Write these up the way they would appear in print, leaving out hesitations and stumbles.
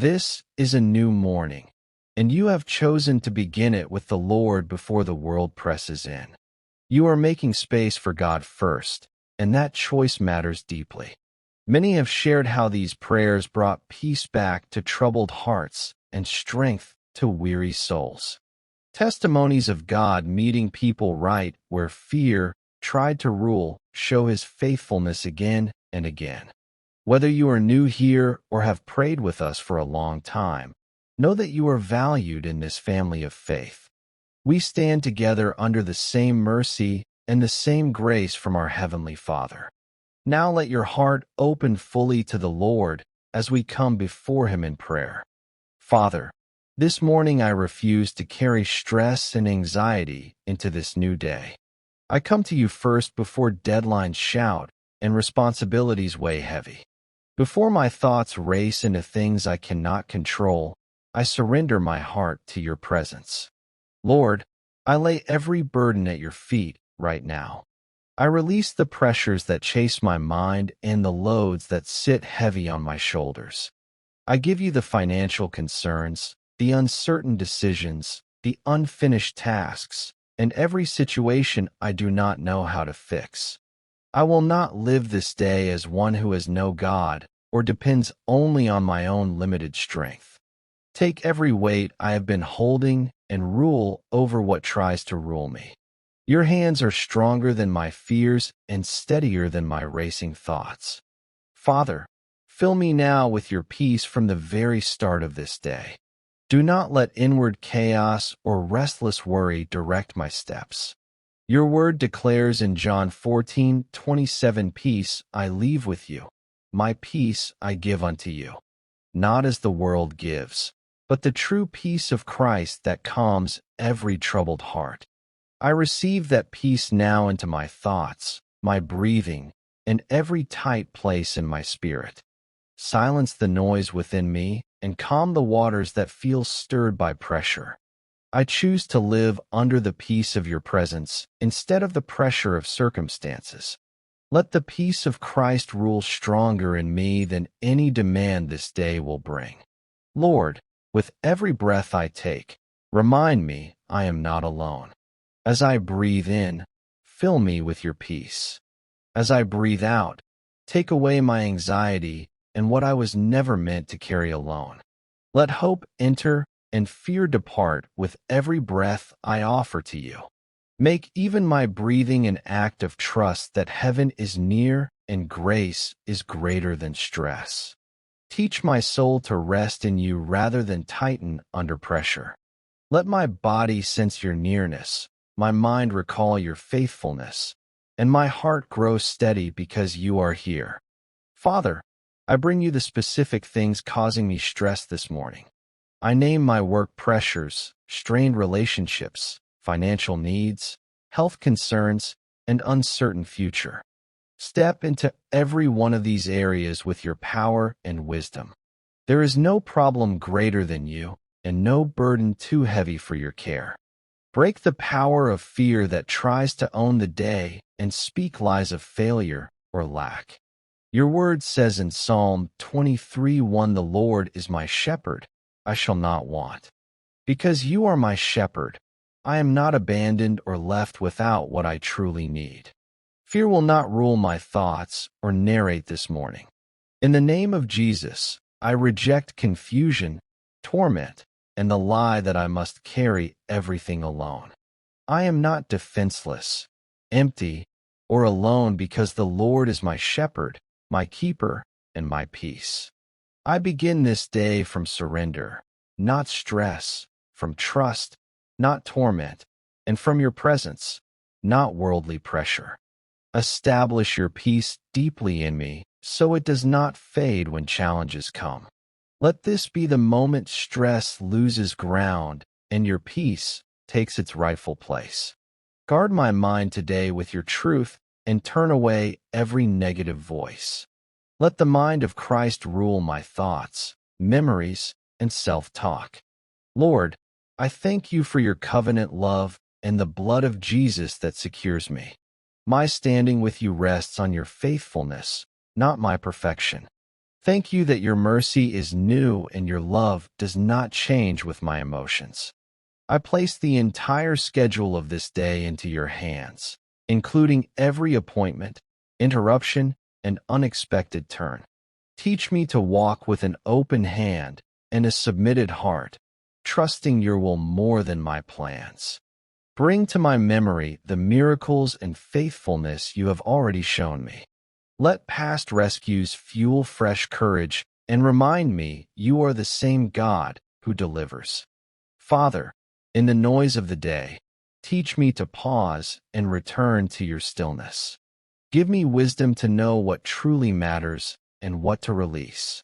This is a new morning, and you have chosen to begin it with the Lord before the world presses in. You are making space for God first, and that choice matters deeply. Many have shared how these prayers brought peace back to troubled hearts and strength to weary souls. Testimonies of God meeting people right where fear tried to rule show His faithfulness again and again. Whether you are new here or have prayed with us for a long time, know that you are valued in this family of faith. We stand together under the same mercy and the same grace from our Heavenly Father. Now let your heart open fully to the Lord as we come before Him in prayer. Father, this morning I refuse to carry stress and anxiety into this new day. I come to you first before deadlines shout and responsibilities weigh heavy. Before my thoughts race into things I cannot control, I surrender my heart to your presence. Lord, I lay every burden at your feet right now. I release the pressures that chase my mind and the loads that sit heavy on my shoulders. I give you the financial concerns, the uncertain decisions, the unfinished tasks, and every situation I do not know how to fix. I will not live this day as one who has no God or depends only on my own limited strength. Take every weight I have been holding and rule over what tries to rule me. Your hands are stronger than my fears and steadier than my racing thoughts. Father, fill me now with your peace from the very start of this day. Do not let inward chaos or restless worry direct my steps. Your word declares in John 14:27, "Peace I leave with you, my peace I give unto you. Not as the world gives, but the true peace of Christ that calms every troubled heart." I receive that peace now into my thoughts, my breathing, and every tight place in my spirit. Silence the noise within me and calm the waters that feel stirred by pressure. I choose to live under the peace of your presence instead of the pressure of circumstances. Let the peace of Christ rule stronger in me than any demand this day will bring. Lord, with every breath I take, remind me I am not alone. As I breathe in, fill me with your peace. As I breathe out, take away my anxiety and what I was never meant to carry alone. Let hope enter and fear depart with every breath I offer to you. Make even my breathing an act of trust that heaven is near and grace is greater than stress. Teach my soul to rest in you rather than tighten under pressure. Let my body sense your nearness, my mind recall your faithfulness, and my heart grow steady because you are here. Father, I bring you the specific things causing me stress this morning. I name my work pressures, strained relationships, financial needs, health concerns, and uncertain future. Step into every one of these areas with your power and wisdom. There is no problem greater than you, and no burden too heavy for your care. Break the power of fear that tries to own the day and speak lies of failure or lack. Your word says in Psalm 23:1, "The Lord is my shepherd, I shall not want." Because you are my shepherd, I am not abandoned or left without what I truly need. Fear will not rule my thoughts or narrate this morning. In the name of Jesus, I reject confusion, torment, and the lie that I must carry everything alone. I am not defenseless, empty, or alone because the Lord is my shepherd, my keeper, and my peace. I begin this day from surrender, not stress, from trust, not torment, and from your presence, not worldly pressure. Establish your peace deeply in me so it does not fade when challenges come. Let this be the moment stress loses ground and your peace takes its rightful place. Guard my mind today with your truth and turn away every negative voice. Let the mind of Christ rule my thoughts, memories, and self-talk. Lord, I thank you for your covenant love and the blood of Jesus that secures me. My standing with you rests on your faithfulness, not my perfection. Thank you that your mercy is new and your love does not change with my emotions. I place the entire schedule of this day into your hands, including every appointment, interruption, and unexpected turn. Teach me to walk with an open hand and a submitted heart, trusting your will more than my plans. Bring to my memory the miracles and faithfulness you have already shown me. Let past rescues fuel fresh courage and remind me you are the same God who delivers. Father, in the noise of the day, teach me to pause and return to your stillness. Give me wisdom to know what truly matters and what to release.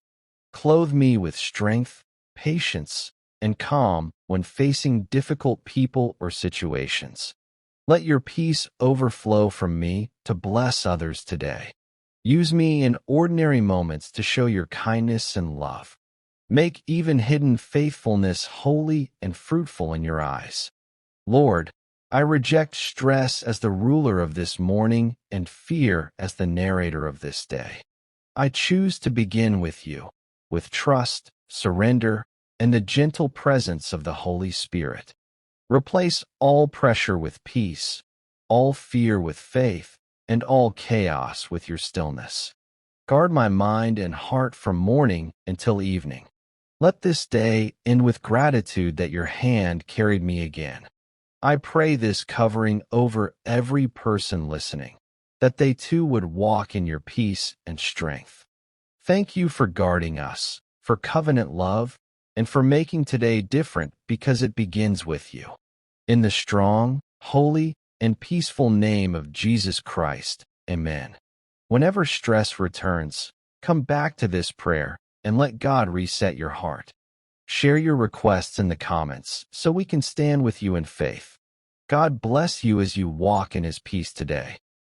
Clothe me with strength, patience, and calm when facing difficult people or situations. Let your peace overflow from me to bless others today. Use me in ordinary moments to show your kindness and love. Make even hidden faithfulness holy and fruitful in your eyes. Lord, I reject stress as the ruler of this morning and fear as the narrator of this day. I choose to begin with you, with trust, surrender, and the gentle presence of the Holy Spirit. Replace all pressure with peace, all fear with faith, and all chaos with your stillness. Guard my mind and heart from morning until evening. Let this day end with gratitude that your hand carried me again. I pray this covering over every person listening, that they too would walk in your peace and strength. Thank you for guarding us, for covenant love, and for making today different because it begins with you. In the strong, holy, and peaceful name of Jesus Christ, amen. Whenever stress returns, come back to this prayer and let God reset your heart. Share your requests in the comments so we can stand with you in faith. God bless you as you walk in His peace today.